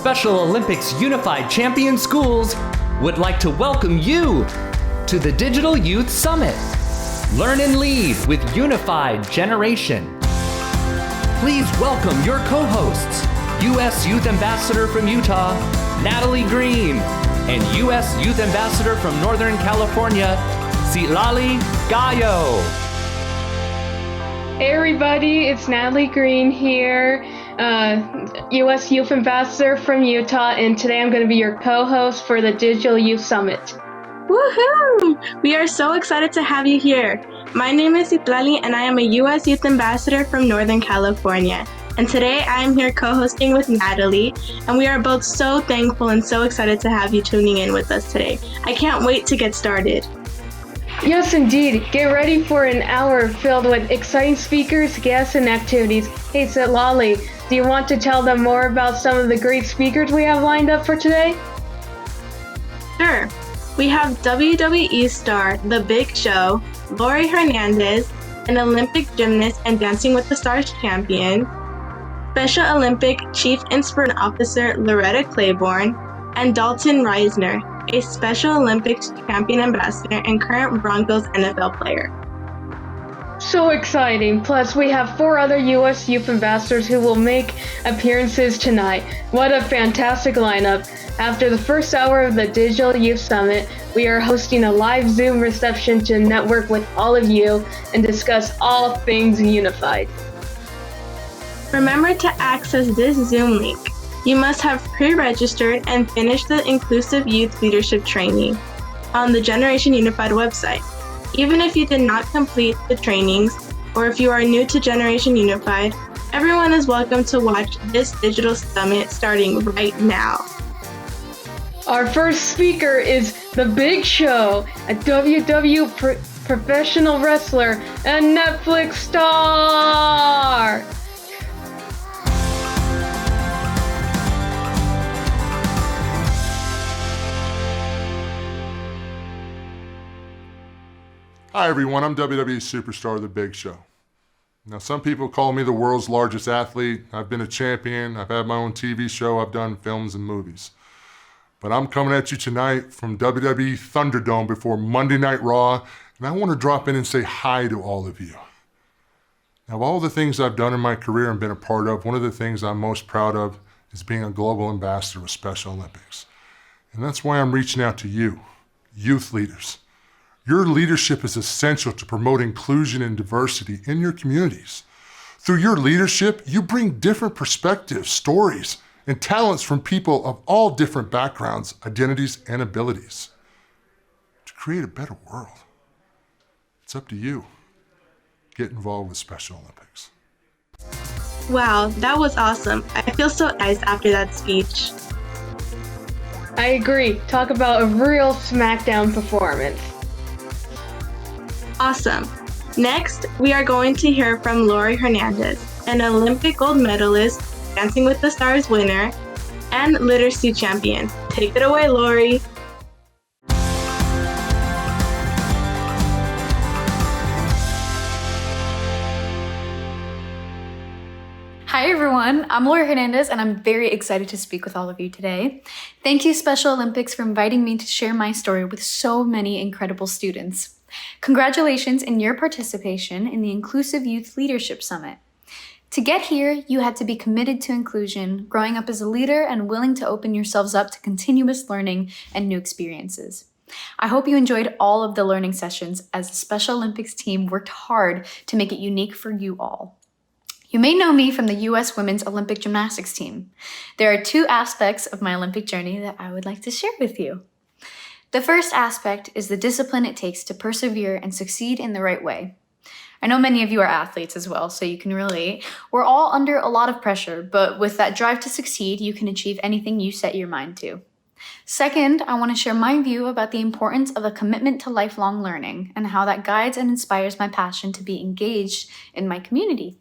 Special Olympics Unified Champion Schools would like to welcome you to the Digital Youth Summit. Learn and lead with Unified Generation. Please welcome your co-hosts, U.S. Youth Ambassador from Utah, Natalie Green, and U.S. Youth Ambassador from Northern California, Citlali Gallo. Hey everybody, it's Natalie Green here, U.S. Youth Ambassador from Utah, and today I'm going to be your co-host for the Digital Youth Summit. Woohoo! We are so excited to have you here. My name is Citlali and I am a U.S. Youth Ambassador from Northern California. And today I am here co-hosting with Natalie, and we are both so thankful and so excited to have you tuning in with us today. I can't wait to get started. Yes, indeed. Get ready for an hour filled with exciting speakers, guests, and activities. Hey, Citlali, do you want to tell them more about some of the great speakers we have lined up for today? Sure. We have WWE star The Big Show, Laurie Hernandez, an Olympic gymnast and Dancing with the Stars champion, Special Olympic Chief Inspiration Officer Loretta Claiborne, and Dalton Risner, a Special Olympics champion ambassador and current Broncos NFL player. So exciting! Plus, we have 4 other U.S. Youth Ambassadors who will make appearances tonight. What a fantastic lineup! After the first hour of the Digital Youth Summit, we are hosting a live Zoom reception to network with all of you and discuss all things unified. Remember to access this Zoom link. You must have pre-registered and finished the Inclusive Youth Leadership Training on the Generation Unified website. Even if you did not complete the trainings, or if you are new to Generation Unified, everyone is welcome to watch this digital summit starting right now. Our first speaker is The Big Show, a WWE professional wrestler and Netflix star. Hi everyone, I'm WWE superstar The Big Show. Now some people call me the world's largest athlete. I've been a champion, I've had my own TV show, I've done films and movies. But I'm coming at you tonight from WWE Thunderdome before Monday Night Raw, and I want to drop in and say hi to all of you. Now of all the things I've done in my career and been a part of, one of the things I'm most proud of is being a global ambassador with Special Olympics. And that's why I'm reaching out to you, youth leaders. Your leadership is essential to promote inclusion and diversity in your communities. Through your leadership, you bring different perspectives, stories, and talents from people of all different backgrounds, identities, and abilities to create a better world. It's up to you. Get involved with Special Olympics. Wow, that was awesome. I feel so nice after that speech. I agree. Talk about a real SmackDown performance. Awesome. Next, we are going to hear from Laurie Hernandez, an Olympic gold medalist, Dancing with the Stars winner, and literacy champion. Take it away, Laurie. Hi everyone, I'm Laurie Hernandez and I'm very excited to speak with all of you today. Thank you Special Olympics for inviting me to share my story with so many incredible students. Congratulations in your participation in the Inclusive Youth Leadership Summit. To get here, you had to be committed to inclusion, growing up as a leader, and willing to open yourselves up to continuous learning and new experiences. I hope you enjoyed all of the learning sessions as the Special Olympics team worked hard to make it unique for you all. You may know me from the U.S. Women's Olympic Gymnastics team. There are 2 aspects of my Olympic journey that I would like to share with you. The first aspect is the discipline it takes to persevere and succeed in the right way. I know many of you are athletes as well, so you can relate. We're all under a lot of pressure, but with that drive to succeed, you can achieve anything you set your mind to. Second, I want to share my view about the importance of a commitment to lifelong learning and how that guides and inspires my passion to be engaged in my community.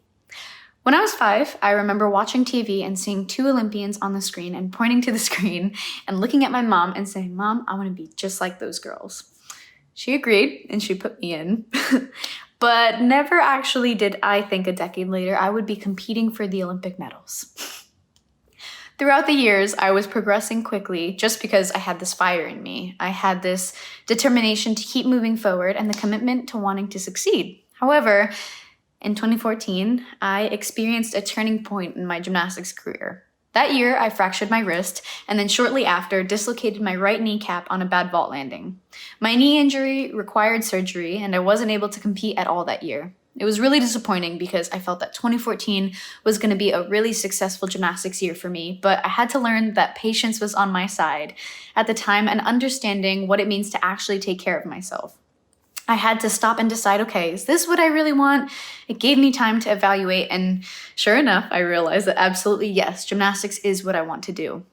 When I was 5, I remember watching TV and seeing 2 Olympians on the screen and pointing to the screen and looking at my mom and saying, "Mom, I want to be just like those girls." She agreed and she put me in. But never actually did I think a decade later I would be competing for the Olympic medals. Throughout the years, I was progressing quickly just because I had this fire in me. I had this determination to keep moving forward and the commitment to wanting to succeed. However, in 2014, I experienced a turning point in my gymnastics career. That year, I fractured my wrist and then shortly after dislocated my right kneecap on a bad vault landing. My knee injury required surgery and I wasn't able to compete at all that year. It was really disappointing because I felt that 2014 was going to be a really successful gymnastics year for me, but I had to learn that patience was on my side at the time and understanding what it means to actually take care of myself. I had to stop and decide, okay, is this what I really want? It gave me time to evaluate, and sure enough, I realized that absolutely yes, gymnastics is what I want to do.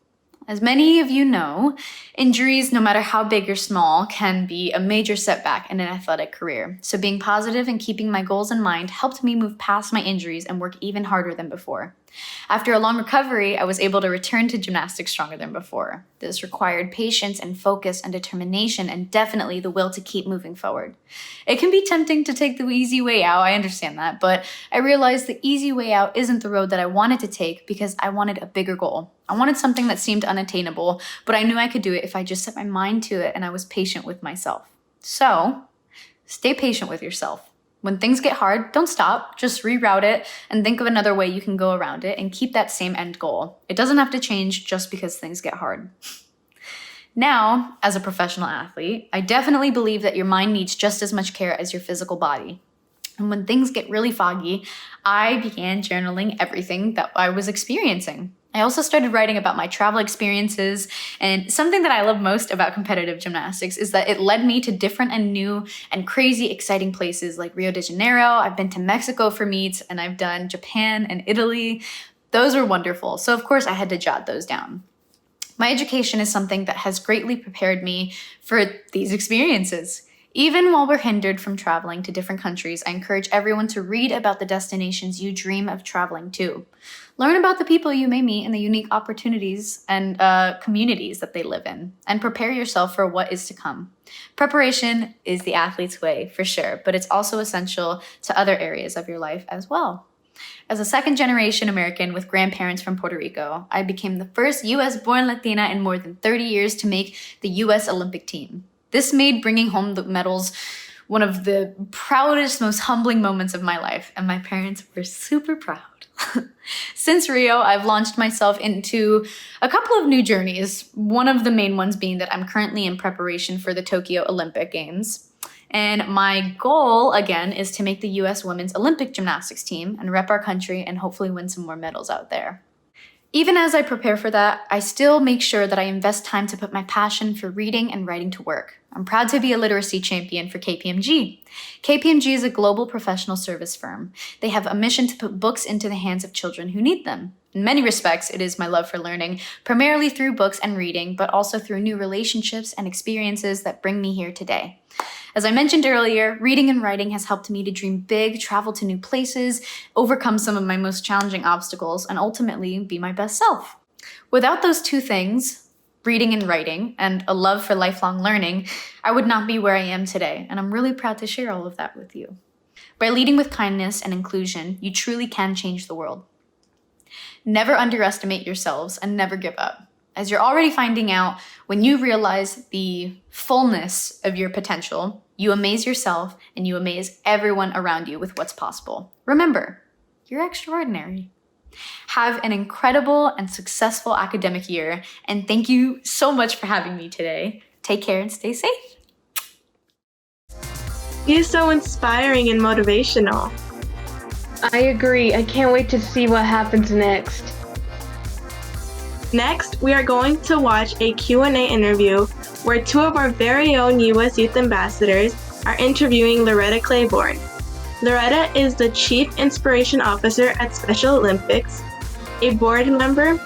As many of you know, injuries, no matter how big or small, can be a major setback in an athletic career. So being positive and keeping my goals in mind helped me move past my injuries and work even harder than before. After a long recovery, I was able to return to gymnastics stronger than before. This required patience and focus and determination and definitely the will to keep moving forward. It can be tempting to take the easy way out, I understand that, but I realized the easy way out isn't the road that I wanted to take because I wanted a bigger goal. I wanted something that seemed unattainable, but I knew I could do it if I just set my mind to it and I was patient with myself. So, stay patient with yourself. When things get hard, don't stop, just reroute it and think of another way you can go around it and keep that same end goal. It doesn't have to change just because things get hard. Now, as a professional athlete, I definitely believe that your mind needs just as much care as your physical body. And when things get really foggy, I began journaling everything that I was experiencing. I also started writing about my travel experiences, and something that I love most about competitive gymnastics is that it led me to different and new and crazy exciting places like Rio de Janeiro. I've been to Mexico for meets, and I've done Japan and Italy. Those were wonderful, so of course I had to jot those down. My education is something that has greatly prepared me for these experiences. Even while we're hindered from traveling to different countries, I encourage everyone to read about the destinations you dream of traveling to. Learn about the people you may meet and the unique opportunities and communities that they live in, and prepare yourself for what is to come. Preparation is the athlete's way, for sure, but it's also essential to other areas of your life as well. As a second-generation American with grandparents from Puerto Rico, I became the first U.S.-born Latina in more than 30 years to make the U.S. Olympic team. This made bringing home the medals one of the proudest, most humbling moments of my life, and my parents were super proud. Since Rio, I've launched myself into a couple of new journeys, one of the main ones being that I'm currently in preparation for the Tokyo Olympic Games. And my goal, again, is to make the U.S. Women's Olympic Gymnastics team and rep our country and hopefully win some more medals out there. Even as I prepare for that, I still make sure that I invest time to put my passion for reading and writing to work. I'm proud to be a literacy champion for KPMG. KPMG is a global professional service firm. They have a mission to put books into the hands of children who need them. In many respects, it is my love for learning, primarily through books and reading, but also through new relationships and experiences that bring me here today. As I mentioned earlier, reading and writing has helped me to dream big, travel to new places, overcome some of my most challenging obstacles, and ultimately be my best self. Without those two things, reading and writing, and a love for lifelong learning, I would not be where I am today, and I'm really proud to share all of that with you. By leading with kindness and inclusion, you truly can change the world. Never underestimate yourselves and never give up. As you're already finding out, when you realize the fullness of your potential, you amaze yourself and you amaze everyone around you with what's possible. Remember, you're extraordinary. Have an incredible and successful academic year, and thank you so much for having me today. Take care and stay safe. He is so inspiring and motivational. I agree. I can't wait to see what happens next. Next, we are going to watch a Q&A interview where two of our very own U.S. Youth Ambassadors are interviewing Loretta Claiborne. Loretta is the Chief Inspiration Officer at Special Olympics, a board member,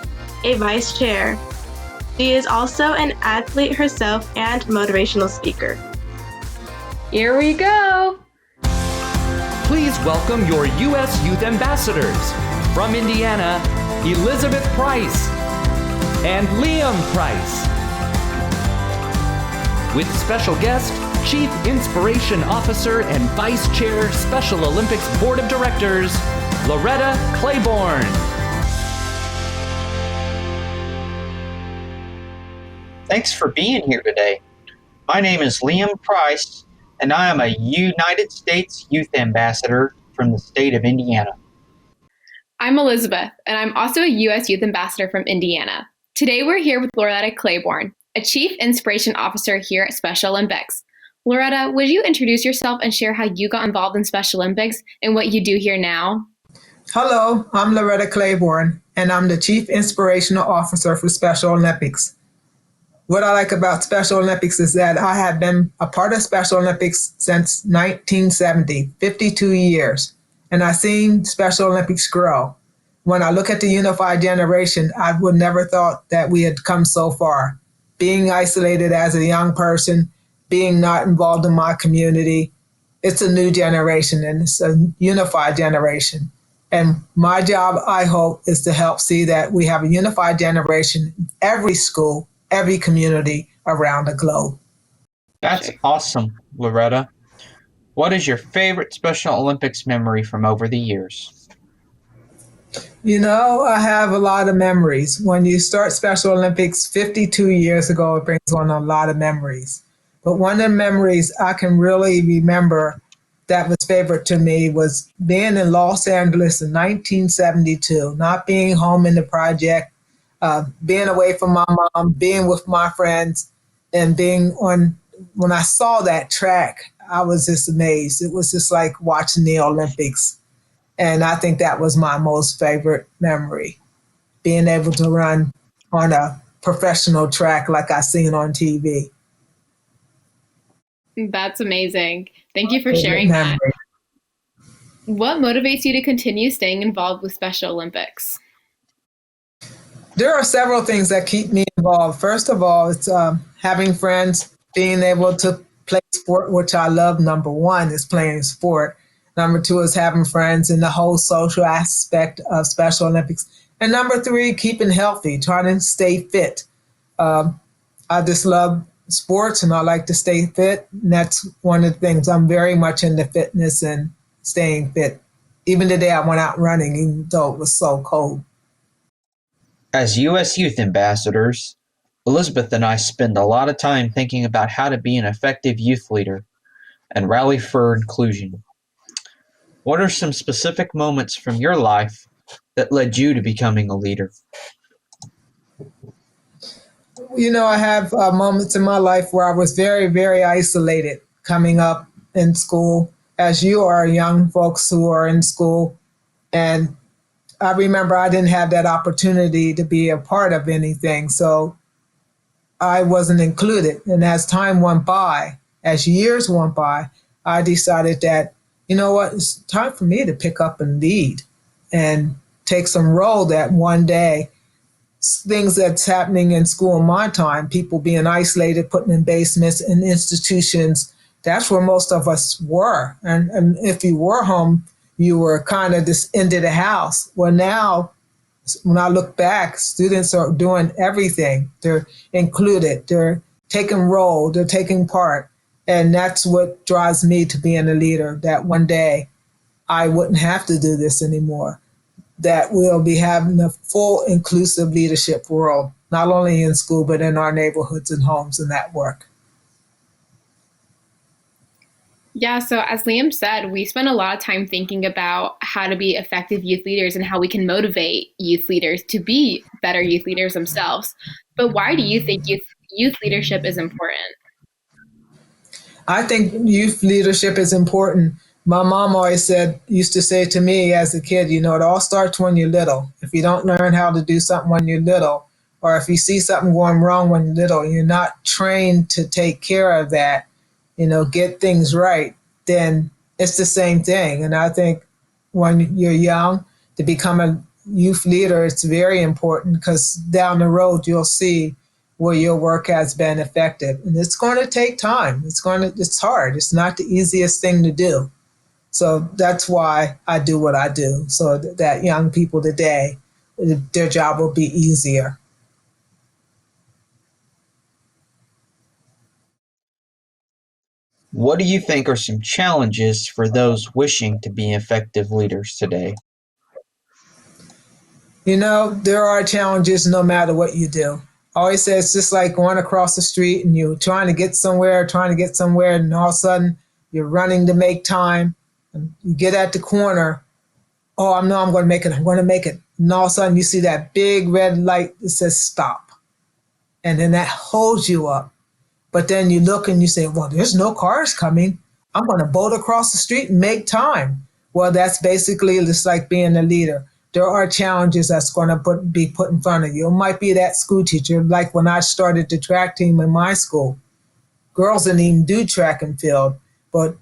a vice chair. She is also an athlete herself and motivational speaker. Here we go! Please welcome your U.S. Youth Ambassadors. From Indiana, Elizabeth Price and Liam Price. With special guest, Chief Inspiration Officer and Vice Chair, Special Olympics Board of Directors, Loretta Claiborne. Thanks for being here today. My name is Liam Price, and I am a United States Youth Ambassador from the state of Indiana. I'm Elizabeth, and I'm also a U.S. Youth Ambassador from Indiana. Today we're here with Loretta Claiborne, a Chief Inspiration Officer here at Special Olympics. Loretta, would you introduce yourself and share how you got involved in Special Olympics and what you do here now? Hello, I'm Loretta Claiborne, and I'm the Chief Inspirational Officer for Special Olympics. What I like about Special Olympics is that I have been a part of Special Olympics since 1970, 52 years, and I've seen Special Olympics grow. When I look at the unified generation, I would never thought that we had come so far. Being isolated as a young person, being not involved in my community, it's a new generation and it's a unified generation. And my job, I hope, is to help see that we have a unified generation in every school, every community around the globe. That's awesome, Loretta. What is your favorite Special Olympics memory from over the years? You know, I have a lot of memories. When you start Special Olympics 52 years ago, it brings on a lot of memories. But one of the memories I can really remember that was favorite to me was being in Los Angeles in 1972, not being home in the project, being away from my mom, being with my friends, and being on, when I saw that track, I was just amazed. It was just like watching the Olympics. And I think that was my most favorite memory, being able to run on a professional track like I seen on TV. That's amazing. Thank you for sharing that. What motivates you to continue staying involved with Special Olympics? There are several things that keep me involved. First of all, it's having friends, being able to play sport, which I love. Number one is playing sport. Number two is having friends and the whole social aspect of Special Olympics. And number three, keeping healthy, trying to stay fit. I just love sports and I like to stay fit. And that's one of the things. I'm very much into fitness and staying fit. Even today I went out running, even though it was so cold. As U.S. Youth Ambassadors, Elizabeth and I spend a lot of time thinking about how to be an effective youth leader and rally for inclusion. What are some specific moments from your life that led you to becoming a leader? You know, I have moments in my life where I was very, very isolated coming up in school, as you are young folks who are in school. And I remember I didn't have that opportunity to be a part of anything, so I wasn't included. And as time went by, as years went by, I decided that, you know what, it's time for me to pick up and lead and take some role that one day, things that's happening in school in my time, people being isolated, put in basements and institutions, that's where most of us were. And if you were home, you were kind of just into the house. Well, now, when I look back, students are doing everything. They're included, they're taking role, they're taking part. And that's what drives me to being a leader, that one day I wouldn't have to do this anymore, that we'll be having a full inclusive leadership world, not only in school, but in our neighborhoods and homes and that work. Yeah, so as Liam said, we spend a lot of time thinking about how to be effective youth leaders and how we can motivate youth leaders to be better youth leaders themselves. But why do you think youth leadership is important? I think youth leadership is important. My mom always used to say to me as a kid, you know, it all starts when you're little. If you don't learn how to do something when you're little, or if you see something going wrong when you're little, you're not trained to take care of that, you know, get things right, then it's the same thing. And I think when you're young, to become a youth leader, it's very important because down the road, you'll see where your work has been effective. And it's going to take time. It's hard. It's not the easiest thing to do. So that's why I do what I do, so that young people today, their job will be easier. What do you think are some challenges for those wishing to be effective leaders today? You know, there are challenges no matter what you do. I always say it's just like going across the street and you're trying to get somewhere, and all of a sudden you're running to make time. And you get at the corner. Oh, I know I'm going to make it. I'm going to make it. And all of a sudden you see that big red light that says stop. And then that holds you up. But then you look and you say, well, there's no cars coming. I'm going to bolt across the street and make time. Well, that's basically just like being a leader. There are challenges that's going to be put in front of you. It might be that school teacher, like when I started the track team in my school. Girls didn't even do track and field, but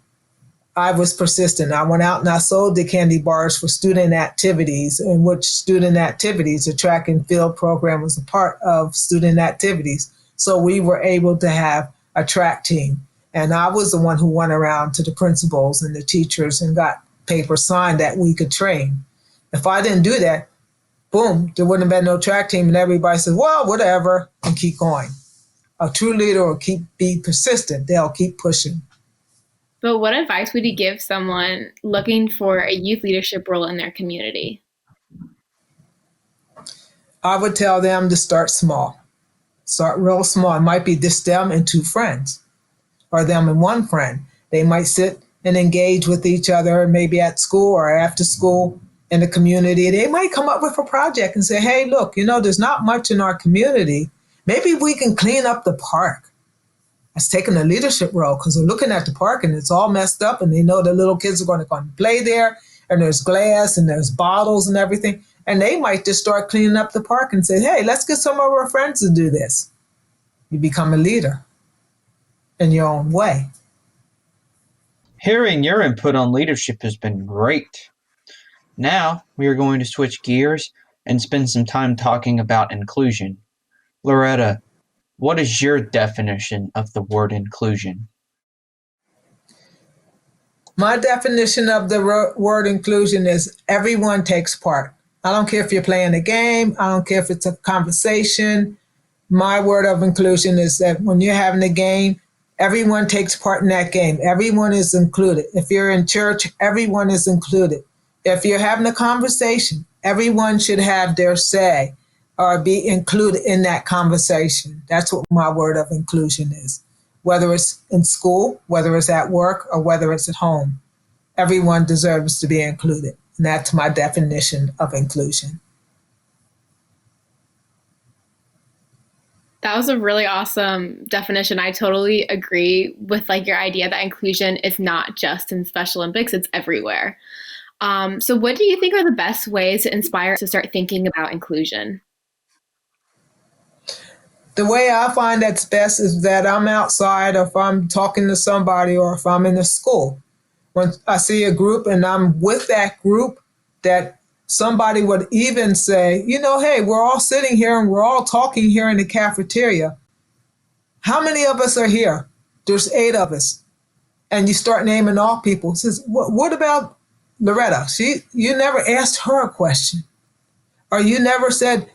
I was persistent. I went out and I sold the candy bars for student activities, in which student activities, the track and field program was a part of student activities. So we were able to have a track team. And I was the one who went around to the principals and the teachers and got paper signed that we could train. If I didn't do that, boom, there wouldn't have been no track team, and everybody says, well, whatever, and keep going. A true leader will be persistent. They'll keep pushing. But what advice would you give someone looking for a youth leadership role in their community? I would tell them to start small. Start real small. It might be just them and two friends, or them and one friend. They might sit and engage with each other, maybe at school or after school in the community. They might come up with a project and say, hey, look, there's not much in our community. Maybe we can clean up the park. That's taking a leadership role, because they're looking at the park and it's all messed up, and they know the little kids are going to play there, and there's glass and there's bottles and everything. And they might just start cleaning up the park and say, hey, let's get some of our friends to do this. You become a leader in your own way. Hearing your input on leadership has been great. Now we are going to switch gears and spend some time talking about inclusion. Loretta, what is your definition of the word inclusion? My definition of the word inclusion is everyone takes part. I don't care if you're playing a game. I don't care if it's a conversation. My word of inclusion is that when you're having a game, everyone takes part in that game. Everyone is included. If you're in church, everyone is included. If you're having a conversation, everyone should have their say or be included in that conversation. That's what my word of inclusion is. Whether it's in school, whether it's at work, or whether it's at home, everyone deserves to be included. And that's my definition of inclusion. That was a really awesome definition. I totally agree with your idea that inclusion is not just in Special Olympics, it's everywhere. So what do you think are the best ways to inspire to start thinking about inclusion? The way I find that's best is that I'm outside, or if I'm talking to somebody, or if I'm in a school. When I see a group and I'm with that group, that somebody would even say, hey, we're all sitting here and we're all talking here in the cafeteria. How many of us are here? There's 8 of us. And you start naming off people. It says, what about Loretta? You never asked her a question. Or you never said,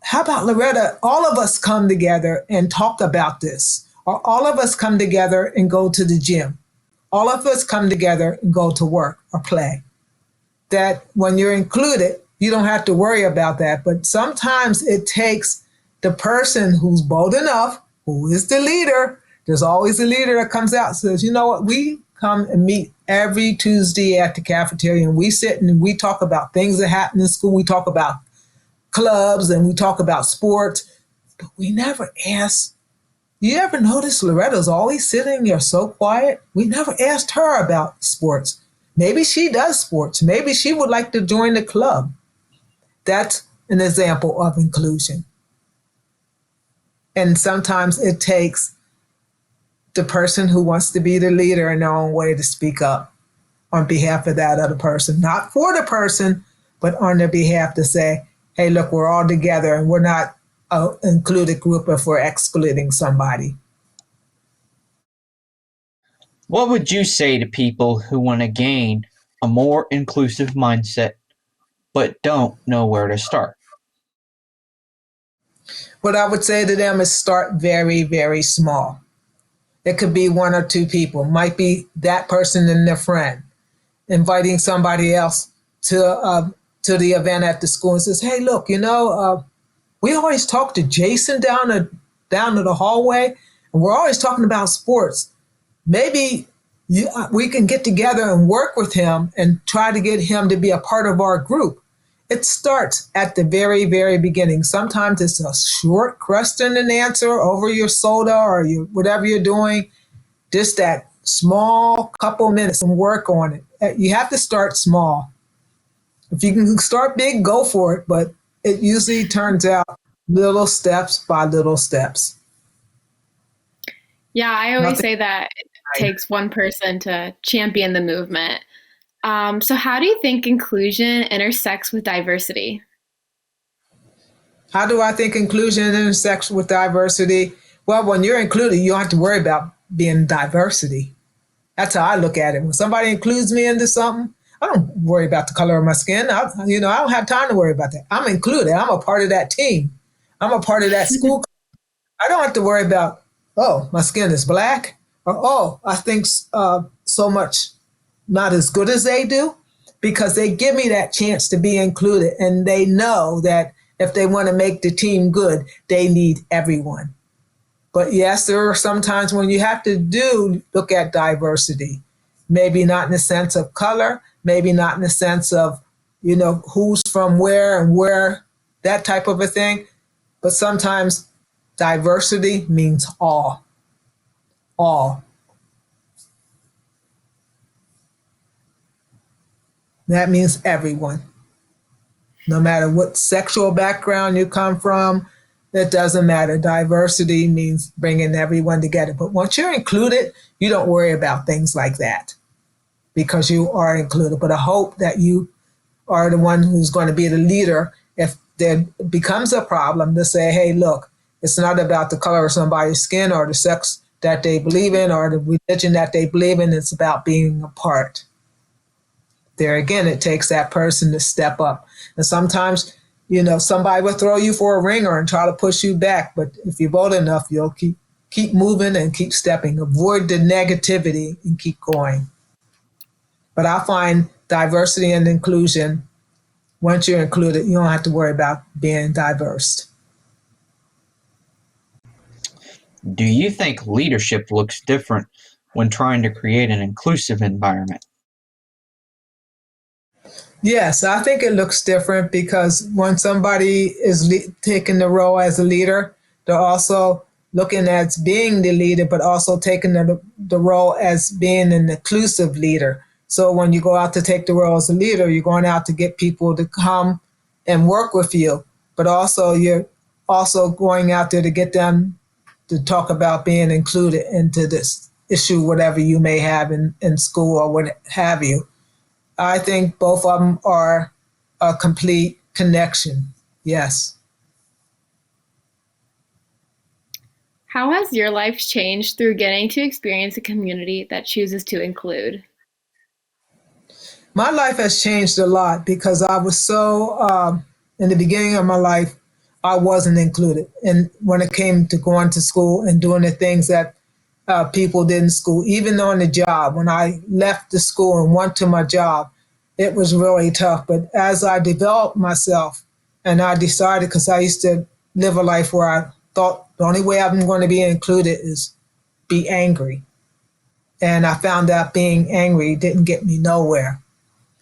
how about Loretta? All of us come together and talk about this. Or all of us come together and go to the gym. All of us come together and go to work or play. That when you're included, you don't have to worry about that. But sometimes it takes the person who's bold enough, who is the leader. There's always a leader that comes out and says, you know what, we come and meet every Tuesday at the cafeteria, and we sit and we talk about things that happen in school. We talk about clubs and we talk about sports, but we never ask. You ever notice Loretta's always sitting there so quiet? We never asked her about sports. Maybe she does sports. Maybe she would like to join the club. That's an example of inclusion. And sometimes it takes the person who wants to be the leader in their own way to speak up on behalf of that other person. Not for the person, but on their behalf to say, hey, look, we're all together and we're not an included group if we're excluding somebody. What would you say to people who want to gain a more inclusive mindset but don't know where to start? What I would say to them is start very, very small. It could be 1 or 2 people. Might be that person and their friend. Inviting somebody else to the event at the school and says, hey, look, we We always talk to Jason down to the hallway, and we're always talking about sports. Maybe we can get together and work with him and try to get him to be a part of our group. It starts at the very, very beginning. Sometimes it's a short question and answer over your soda or whatever you're doing. Just that small couple minutes and work on it. You have to start small. If you can start big, go for it. But it usually turns out little steps by little steps. Yeah, I always say that it takes one person to champion the movement. So how do you think inclusion intersects with diversity? How do I think inclusion intersects with diversity? Well, when you're included, you don't have to worry about being diversity. That's how I look at it. When somebody includes me into something, I don't worry about the color of my skin. I don't have time to worry about that. I'm included. I'm a part of that team. I'm a part of that school. I don't have to worry about, oh, my skin is black, or, oh, I think so much not as good as they do, because they give me that chance to be included, and they know that if they want to make the team good, they need everyone. But yes, there are some times when you have to look at diversity, maybe not in the sense of color, maybe not in the sense of, who's from where and where, that type of a thing. But sometimes diversity means all. That means everyone. No matter what sexual background you come from, it doesn't matter. Diversity means bringing everyone together. But once you're included, you don't worry about things like that because you are included. But I hope that you are the one who's going to be the leader if there becomes a problem to say, hey, look, it's not about the color of somebody's skin or the sex that they believe in or the religion that they believe in. It's about being a part. There again, it takes that person to step up. And sometimes, somebody will throw you for a ringer and try to push you back. But if you're bold enough, you'll keep moving and keep stepping. Avoid the negativity and keep going. But I find diversity and inclusion, once you're included, you don't have to worry about being diverse. Do you think leadership looks different when trying to create an inclusive environment? Yes, I think it looks different because when somebody is taking the role as a leader, they're also looking at being the leader, but also taking the role as being an inclusive leader. So when you go out to take the role as a leader, you're going out to get people to come and work with you, but also you're also going out there to get them to talk about being included into this issue, whatever you may have in school or what have you. I think both of them are a complete connection. Yes. How has your life changed through getting to experience a community that chooses to include? My life has changed a lot because I was so, in the beginning of my life, I wasn't included. And when it came to going to school and doing the things that people did in school, even on the job, when I left the school and went to my job, it was really tough. But as I developed myself and I decided, because I used to live a life where I thought the only way I'm going to be included is be angry. And I found out being angry didn't get me nowhere.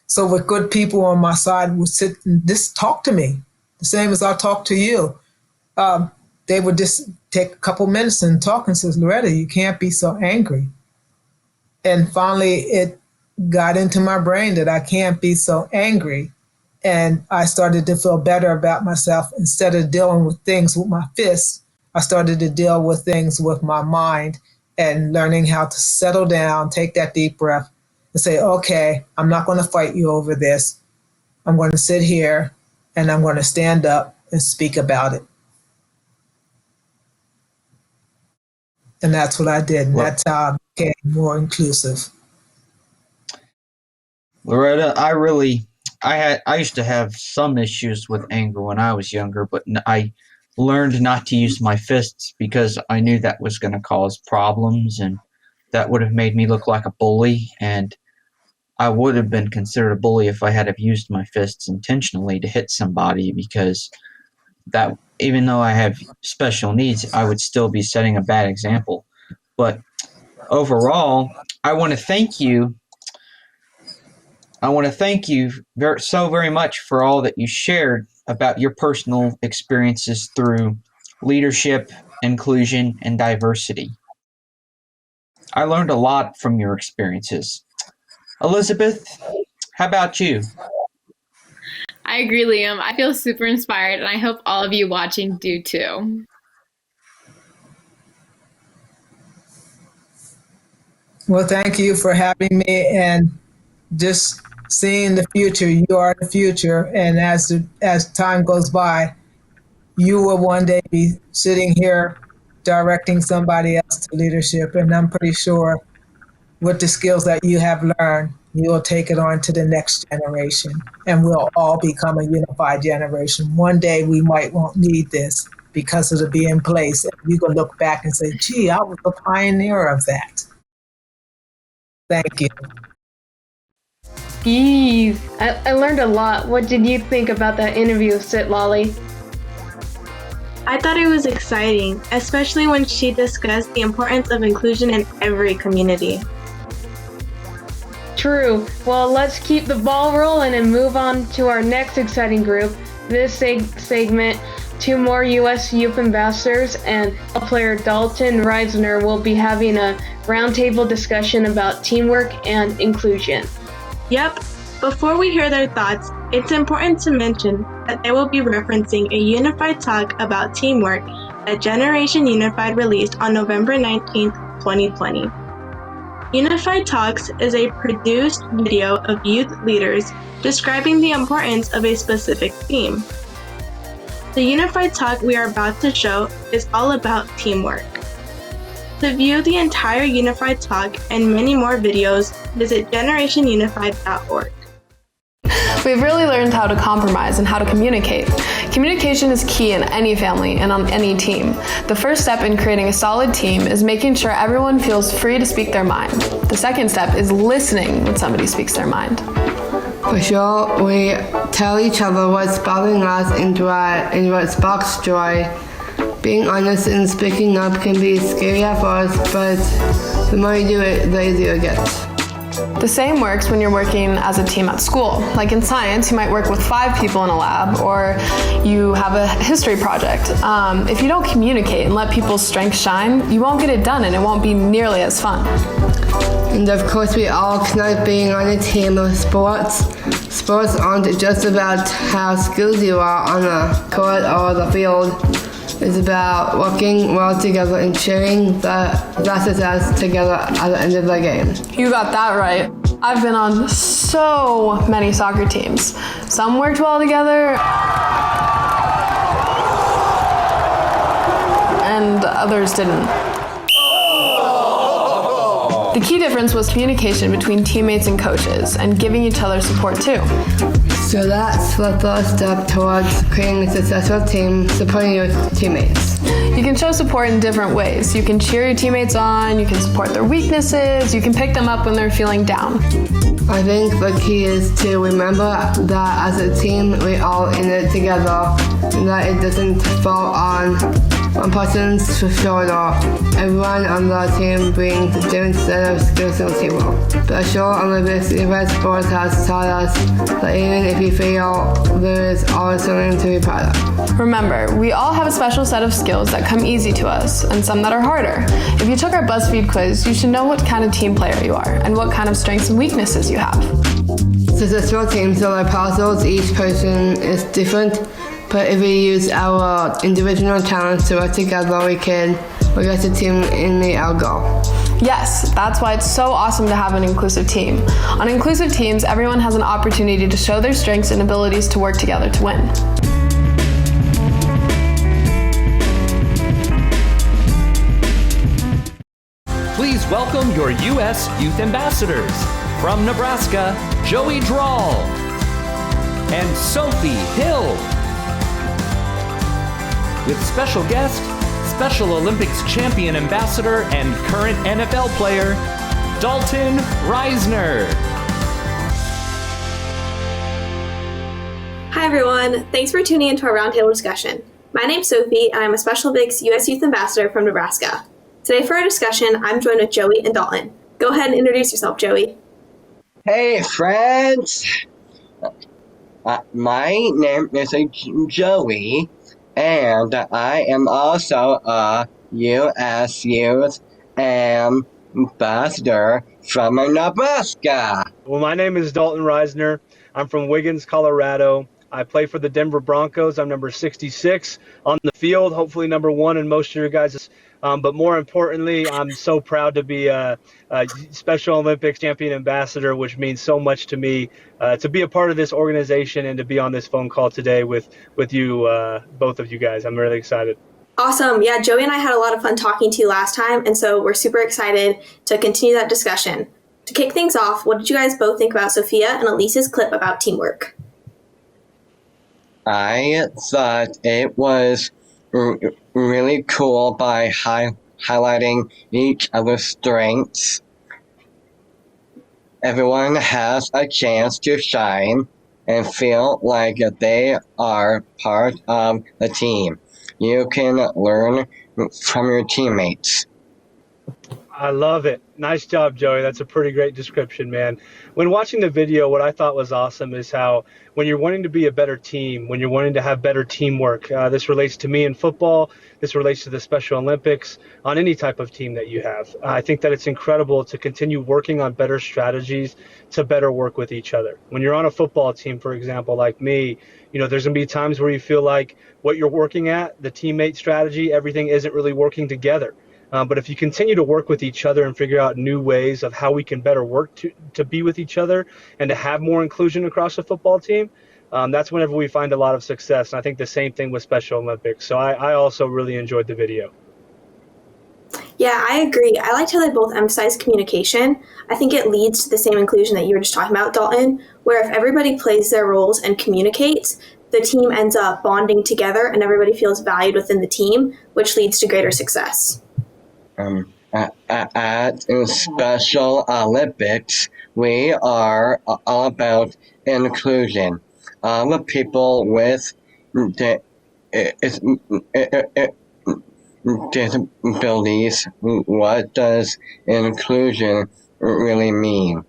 So with good people on my side would sit and just talk to me, the same as I talk to you. They would just take a couple minutes and talk and says, Loretta, you can't be so angry. And finally, it got into my brain that I can't be so angry. And I started to feel better about myself. Instead of dealing with things with my fists, I started to deal with things with my mind and learning how to settle down, take that deep breath and say, okay, I'm not going to fight you over this. I'm going to sit here and I'm going to stand up and speak about it. And that's what I did. And that's how I became more inclusive. Loretta, I used to have some issues with anger when I was younger, but I learned not to use my fists because I knew that was going to cause problems and that would have made me look like a bully. And I would have been considered a bully if I had have used my fists intentionally to hit somebody because that Even though I have special needs, I would still be setting a bad example. But overall, I want to thank you. I want to thank you so very much for all that you shared about your personal experiences through leadership, inclusion, and diversity. I learned a lot from your experiences. Elizabeth, how about you? I agree, Liam. I feel super inspired, and I hope all of you watching do too. Well, thank you for having me and just seeing the future. You are the future, and as time goes by, you will one day be sitting here directing somebody else to leadership. And I'm pretty sure with the skills that you have learned, you will take it on to the next generation, and we'll all become a unified generation. One day we won't need this because it'll be in place, and you can look back and say, "Gee, I was the pioneer of that." Thank you. Eve, I learned a lot. What did you think about that interview, Sit Lolly? I thought it was exciting, especially when she discussed the importance of inclusion in every community. True. Well, let's keep the ball rolling and move on to our next exciting group. This segment, 2 more U.S. Youth Ambassadors and player Dalton Risner will be having a roundtable discussion about teamwork and inclusion. Yep. Before we hear their thoughts, it's important to mention that they will be referencing a unified talk about teamwork that Generation Unified released on November 19th, 2020. Unified Talks is a produced video of youth leaders describing the importance of a specific theme. The Unified Talk we are about to show is all about teamwork. To view the entire Unified Talk and many more videos, visit generationunified.org. We've really learned how to compromise and how to communicate. Communication is key in any family and on any team. The first step in creating a solid team is making sure everyone feels free to speak their mind. The second step is listening when somebody speaks their mind. For sure, we tell each other what's bothering us and what sparks joy. Being honest and speaking up can be scary at first, but the more you do it, the easier it gets. The same works when you're working as a team at school. Like in science, you might work with 5 people in a lab, or you have a history project. If you don't communicate and let people's strengths shine, you won't get it done and it won't be nearly as fun. And of course, we all connect being on a team of sports. Sports aren't just about how skilled you are on the court or the field. It's about working well together and sharing the success together at the end of the game. You got that right. I've been on so many soccer teams. Some worked well together, and others didn't. The key difference was communication between teammates and coaches, and giving each other support too. So that's the first step towards creating a successful team, supporting your teammates. You can show support in different ways. You can cheer your teammates on, you can support their weaknesses, you can pick them up when they're feeling down. I think the key is to remember that as a team, we're all in it together, and that it doesn't fall on one person's shoulder. Everyone on the team brings different set of skills and teamwork. The short Olympics event sports has taught us that even if you fail, there is always something to be proud of. Remember, we all have a special set of skills that come easy to us, and some that are harder. If you took our BuzzFeed quiz, you should know what kind of team player you are, and what kind of strengths and weaknesses you have. Successful teams are like puzzles. Each person is different, but if we use our individual talents to work together, we get the team in the our goal. Yes, that's why it's so awesome to have an inclusive team. On inclusive teams, everyone has an opportunity to show their strengths and abilities to work together to win. Please welcome your U.S. Youth Ambassadors. From Nebraska, Joey Drall and Sophie Hill. With special guest, Special Olympics champion ambassador and current NFL player, Dalton Risner. Hi everyone, thanks for tuning into our roundtable discussion. My name's Sophie, and I'm a Special Olympics U.S. Youth Ambassador from Nebraska. Today for our discussion, I'm joined with Joey and Dalton. Go ahead and introduce yourself, Joey. Hey, friends! My name is Joey, and I am also a U.S. Youth Ambassador from Nebraska. Well, my name is Dalton Risner. I'm from Wiggins, Colorado. I play for the Denver Broncos. I'm number 66 on the field, hopefully number 1 in most of your guys'. But more importantly, I'm so proud to be a Special Olympics champion ambassador, which means so much to me to be a part of this organization and to be on this phone call today with you, both of you guys. I'm really excited. Awesome. Yeah, Joey and I had a lot of fun talking to you last time, and so we're super excited to continue that discussion. To kick things off, what did you guys both think about Sophia and Elise's clip about teamwork? I thought it was really cool by highlighting each other's strengths. Everyone has a chance to shine and feel like they are part of the team. You can learn from your teammates. I love it. Nice job, Joey. That's a pretty great description, man. When watching the video, what I thought was awesome is how when you're wanting to be a better team, when you're wanting to have better teamwork, this relates to me in football, this relates to the Special Olympics, on any type of team that you have. I think that it's incredible to continue working on better strategies to better work with each other. When you're on a football team, for example, like me, there's going to be times where you feel like what you're working at, the teammate strategy, everything isn't really working together. But if you continue to work with each other and figure out new ways of how we can better work to be with each other and to have more inclusion across a football team, that's whenever we find a lot of success. And I think the same thing with Special Olympics. So I also really enjoyed the video. Yeah, I agree. I liked how they both emphasize communication. I think it leads to the same inclusion that you were just talking about, Dalton, where if everybody plays their roles and communicates, the team ends up bonding together and everybody feels valued within the team, which leads to greater success. At Special Olympics, we are all about inclusion. All the people with disabilities. What does inclusion really mean?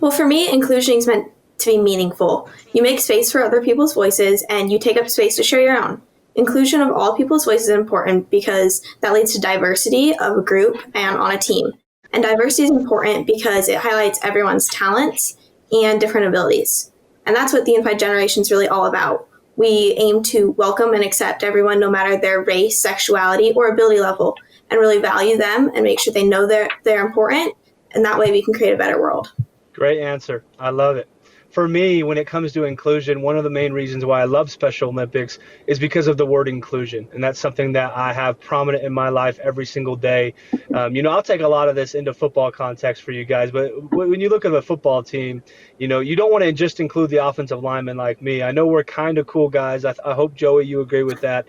Well, for me, inclusion is meant to be meaningful. You make space for other people's voices and you take up space to share your own. Inclusion of all people's voices is important because that leads to diversity of a group and on a team. And diversity is important because it highlights everyone's talents and different abilities. And that's what the Unified Generation is really all about. We aim to welcome and accept everyone no matter their race, sexuality, or ability level, and really value them and make sure they know they're important. And that way we can create a better world. Great answer. I love it. For me, when it comes to inclusion, one of the main reasons why I love Special Olympics is because of the word inclusion. And that's something that I have prominent in my life every single day. I'll take a lot of this into football context for you guys. But when you look at the football team, you don't want to just include the offensive linemen like me. I know we're kind of cool guys. I hope, Joey, you agree with that.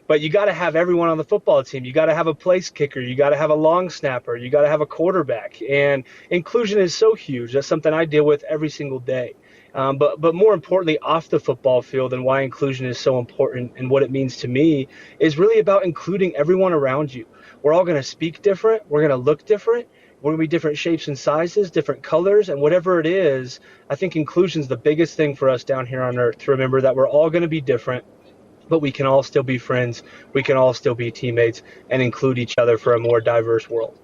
But you got to have everyone on the football team. You got to have a place kicker. You got to have a long snapper. You got to have a quarterback. And inclusion is so huge. That's something I deal with every single day. But more importantly, off the football field, and why inclusion is so important and what it means to me is really about including everyone around you. We're all going to speak different. We're going to look different. We're going to be different shapes and sizes, different colors, and whatever it is, I think inclusion is the biggest thing for us down here on Earth, to remember that we're all going to be different, but we can all still be friends. We can all still be teammates and include each other for a more diverse world.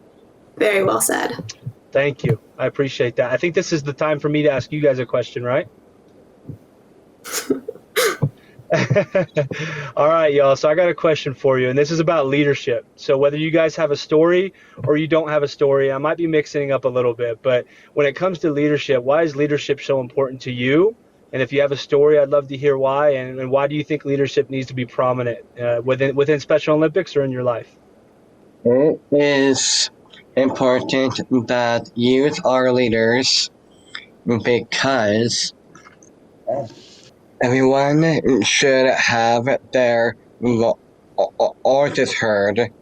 Very well said. Thank you. I appreciate that. I think this is the time for me to ask you guys a question, right? All right, y'all. So I got a question for you, and this is about leadership. So whether you guys have a story or you don't have a story, I might be mixing up a little bit, but when it comes to leadership, why is leadership so important to you? And if you have a story, I'd love to hear why. And why do you think leadership needs to be prominent within Special Olympics or in your life? It is important that youth are leaders because everyone should have their voices heard.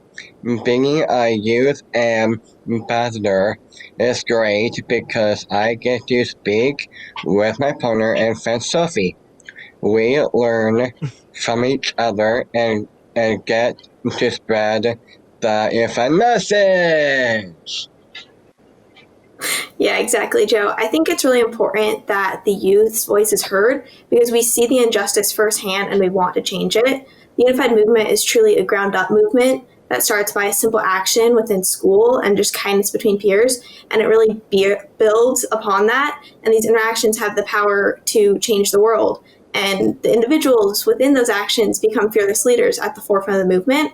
Being a youth ambassador is great because I get to speak with my partner and friend Sophie. We learn from each other and get to spread the info message. Yeah, exactly, Joe. I think it's really important that the youth's voice is heard because we see the injustice firsthand and we want to change it. The Unified Movement is truly a ground up movement that starts by a simple action within school and just kindness between peers. And it really builds upon that. And these interactions have the power to change the world. And the individuals within those actions become fearless leaders at the forefront of the movement.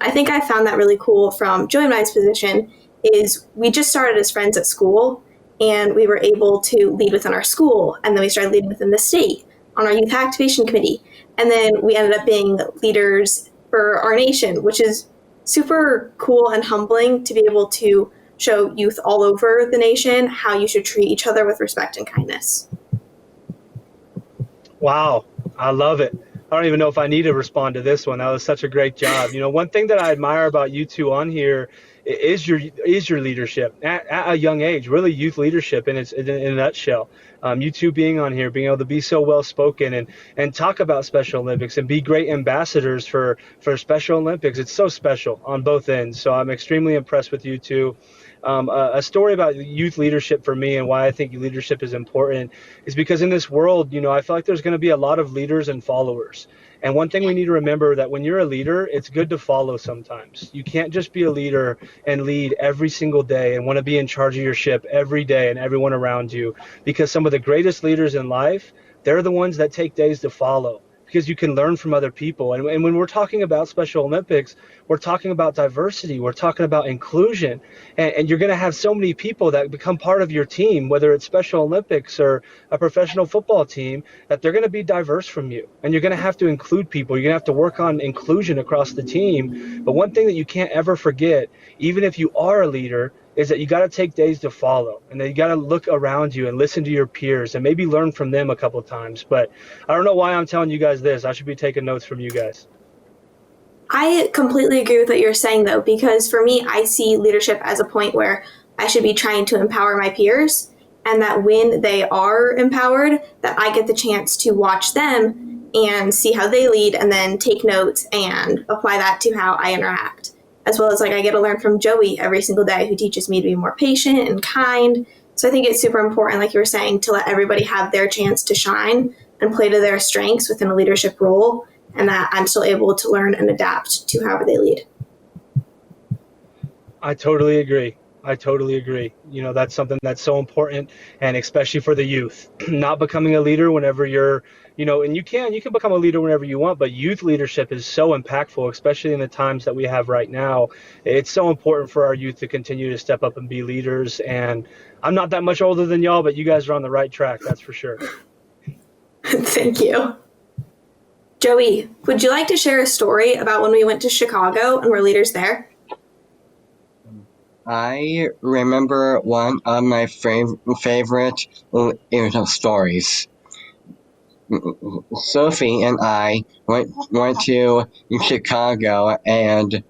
I think I found that really cool from Joey and I's position is we just started as friends at school and we were able to lead within our school. And then we started leading within the state on our youth activation committee. And then we ended up being leaders for our nation, which is super cool and humbling to be able to show youth all over the nation how you should treat each other with respect and kindness. Wow, I love it. I don't even know if I need to respond to this one. That was such a great job. You know, one thing that I admire about you two on here is your leadership at a young age, really youth leadership in a nutshell. You two being on here, being able to be so well spoken and talk about Special Olympics and be great ambassadors for Special Olympics. It's so special on both ends. So I'm extremely impressed with you two. A story about youth leadership for me and why I think leadership is important is because in this world, you know, I feel like there's going to be a lot of leaders and followers. And one thing we need to remember that when you're a leader, it's good to follow sometimes. You can't just be a leader and lead every single day and want to be in charge of your ship every day and everyone around you, because some of the greatest leaders in life, they're the ones that take days to follow, because you can learn from other people. And when we're talking about Special Olympics, we're talking about diversity, we're talking about inclusion, and you're going to have so many people that become part of your team, whether it's Special Olympics or a professional football team, that they're going to be diverse from you. And you're going to have to include people. You're going to have to work on inclusion across the team. But one thing that you can't ever forget, even if you are a leader, is that you got to take days to follow, and then you got to look around you and listen to your peers and maybe learn from them a couple of times. But I don't know why I'm telling you guys this. I should be taking notes from you guys. I completely agree with what you're saying, though, because for me, I see leadership as a point where I should be trying to empower my peers, and that when they are empowered, that I get the chance to watch them and see how they lead and then take notes and apply that to how I interact. As well as I get to learn from Joey every single day, who teaches me to be more patient and kind. So I think it's super important, like you were saying, to let everybody have their chance to shine and play to their strengths within a leadership role, and that I'm still able to learn and adapt to however they lead. I totally agree. You know, that's something that's so important, and especially for the youth, not becoming a leader whenever you're, you know, and you can become a leader whenever you want, but youth leadership is so impactful, especially in the times that we have right now. It's so important for our youth to continue to step up and be leaders. And I'm not that much older than y'all, but you guys are on the right track. That's for sure. Thank you. Joey, would you like to share a story about when we went to Chicago and were leaders there? I remember one of my favorite stories. Sophie and I went to Chicago and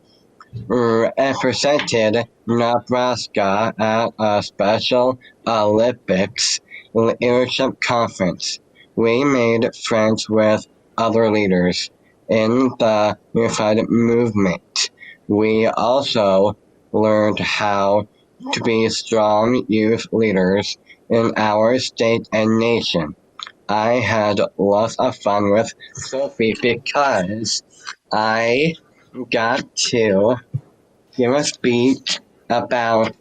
represented Nebraska at a Special Olympics leadership conference. We made friends with other leaders in the Unified Movement. We also learned how to be strong youth leaders in our state and nation. I had lots of fun with Sophie because I got to give a speech about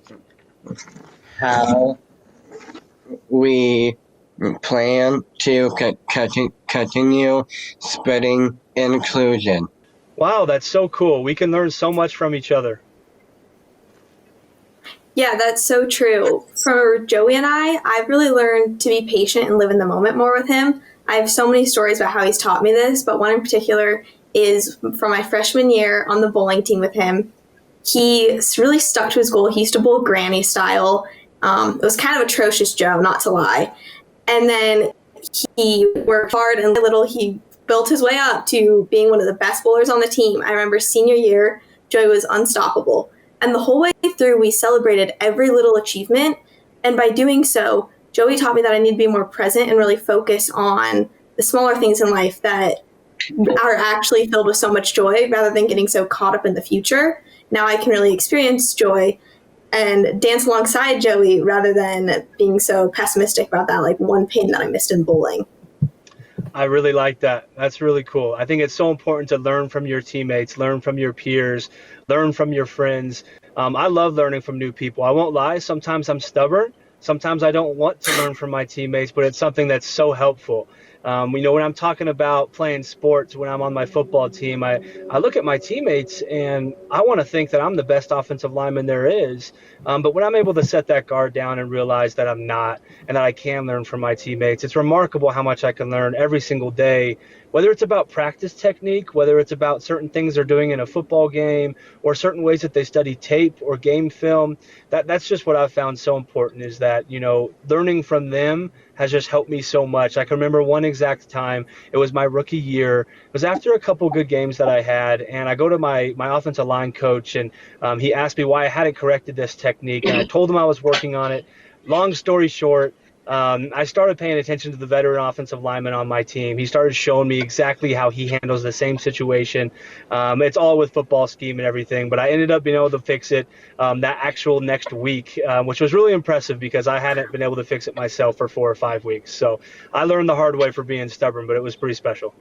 how we plan to continue spreading inclusion. Wow, that's so cool. We can learn so much from each other. Yeah, that's so true. For Joey and I've really learned to be patient and live in the moment more with him. I have so many stories about how he's taught me this, but one in particular is from my freshman year on the bowling team with him. He really stuck to his goal. He used to bowl granny style. It was kind of atrocious, Joe, not to lie. And then he worked hard, and little he built his way up to being one of the best bowlers on the team. I remember senior year, Joey was unstoppable. And the whole way through, we celebrated every little achievement. And by doing so, Joey taught me that I need to be more present and really focus on the smaller things in life that are actually filled with so much joy rather than getting so caught up in the future. Now I can really experience joy and dance alongside Joey rather than being so pessimistic about that like one pin that I missed in bowling. I really like that. That's really cool. I think it's so important to learn from your teammates, learn from your peers, learn from your friends. I love learning from new people. I won't lie. Sometimes I'm stubborn. Sometimes I don't want to learn from my teammates, but it's something that's so helpful. When I'm talking about playing sports, when I'm on my football team, I look at my teammates and I want to think that I'm the best offensive lineman there is. But when I'm able to set that guard down and realize that I'm not and that I can learn from my teammates, it's remarkable how much I can learn every single day, whether it's about practice technique, whether it's about certain things they're doing in a football game or certain ways that they study tape or game film. That's just what I've found so important is that, learning from them has just helped me so much. I can remember one exact time. It was my rookie year. It was after a couple good games that I had, and I go to my offensive line coach, and he asked me why I hadn't corrected this technique, and I told him I was working on it. Long story short, I started paying attention to the veteran offensive lineman on my team. He started showing me exactly how he handles the same situation. It's all with football scheme and everything, but I ended up being able to fix it that actual next week, which was really impressive because I hadn't been able to fix it myself for 4 or 5 weeks. So I learned the hard way for being stubborn, but it was pretty special.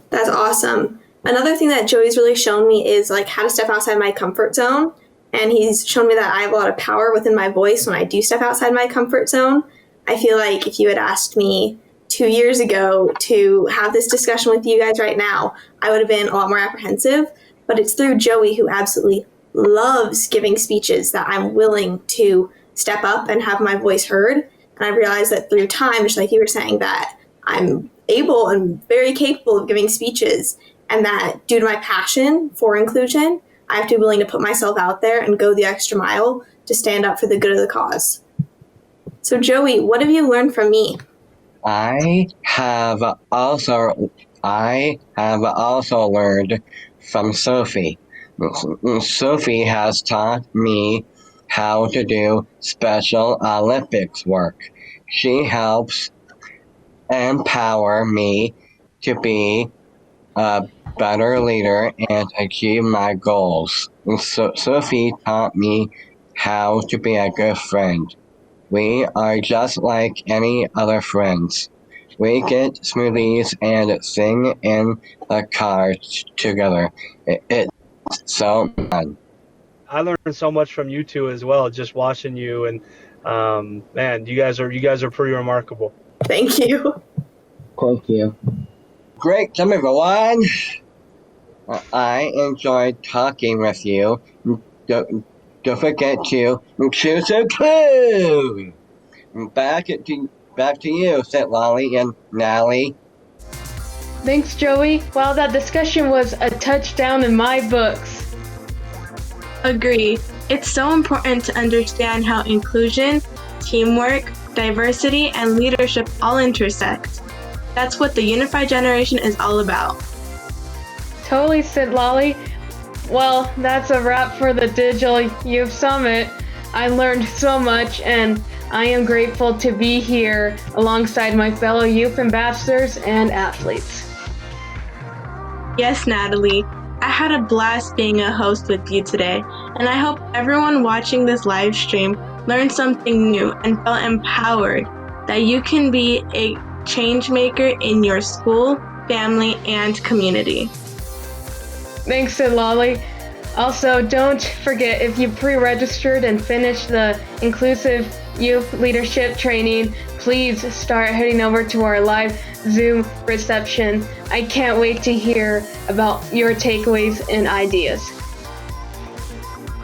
That's awesome. Another thing that Joey's really shown me is like how to step outside my comfort zone. And he's shown me that I have a lot of power within my voice when I do step outside my comfort zone. I feel like if you had asked me 2 years ago to have this discussion with you guys right now, I would have been a lot more apprehensive. But it's through Joey, who absolutely loves giving speeches, that I'm willing to step up and have my voice heard. And I realized that through time, just like you were saying, that I'm able and very capable of giving speeches, and that due to my passion for inclusion, I have to be willing to put myself out there and go the extra mile to stand up for the good of the cause. So Joey, what have you learned from me? I have also learned from Sophie. Sophie has taught me how to do Special Olympics work. She helps empower me to be a better leader and achieve my goals. Sophie taught me how to be a good friend. We are just like any other friends. We get smoothies and sing in the car together. It's so fun. I learned so much from you two as well, just watching you, and man, you guys are pretty remarkable. Thank you. Thank you. Great time, everyone. I enjoyed talking with you. Don't forget to choose a clue. Back to you, said Lolly and Nally. Thanks, Joey. Wow, that discussion was a touchdown in my books. Agree. It's so important to understand how inclusion, teamwork, diversity, and leadership all intersect. That's what the Unified Generation is all about. Totally, said Lolly. Well, that's a wrap for the Digital Youth Summit. I learned so much, and I am grateful to be here alongside my fellow youth ambassadors and athletes. Yes, Natalie. I had a blast being a host with you today, and I hope everyone watching this live stream learned something new and felt empowered that you can be a change maker in your school, family, and community. Thanks, said Lolly. Also, don't forget, if you pre-registered and finished the Inclusive Youth Leadership Training, please start heading over to our live Zoom reception. I can't wait to hear about your takeaways and ideas.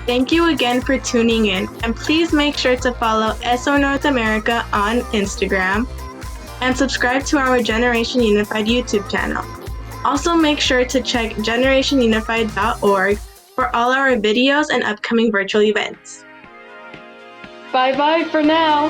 Thank you again for tuning in, and please make sure to follow SO North America on Instagram and subscribe to our Generation Unified YouTube channel. Also, make sure to check generationunified.org for all our videos and upcoming virtual events. Bye-bye for now.